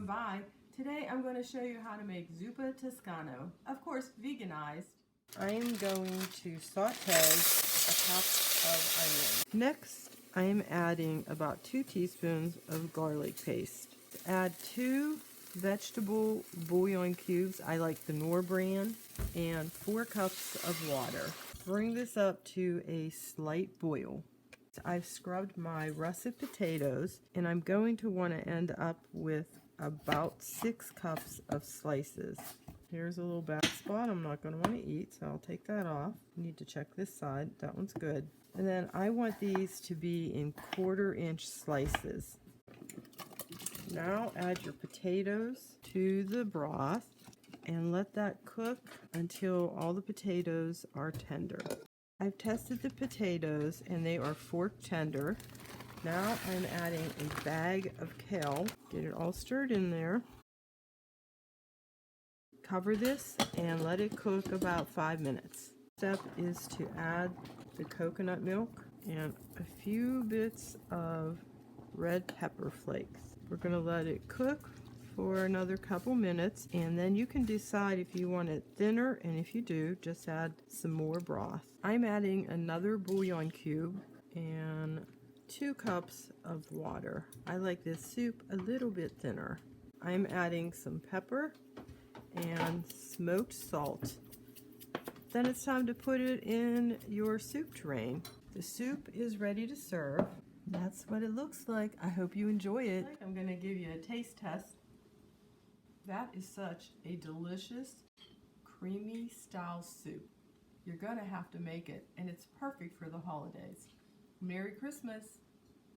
by. Today I'm going to show you how to make Zuppa Toscano, of course veganized. I'm going to saute a cup of onion. Next, I am adding about 2 teaspoons of garlic paste. Add 2 vegetable bouillon cubes, I like the Knorr brand, and 4 cups of water. Bring this up to a slight boil. I've scrubbed my russet potatoes, and I'm going to want to end up with about 6 cups of slices. Here's a little bad spot I'm not going to want to eat, so I'll take that off. Need to check this side. That one's good. And then I want these to be in 1/4-inch slices. Now add your potatoes to the broth and let that cook until all the potatoes are tender. I've tested the potatoes and they are fork tender. Now I'm adding a bag of kale. Get it all stirred in there. Cover this and let it cook about 5 minutes. Step is to add the coconut milk and a few bits of red pepper flakes. We're going to let it cook for another couple minutes, and then you can decide if you want it thinner, and if you do, just add some more broth. I'm adding another bouillon cube and 2 cups of water. I like this soup a little bit thinner. I'm adding some pepper and smoked salt. Then it's time to put it in your soup tureen. The soup is ready to serve. That's what it looks like. I hope you enjoy it. I'm going to give you a taste test. That is such a delicious, creamy style soup. You're going to have to make it, and it's perfect for the holidays. Merry Christmas!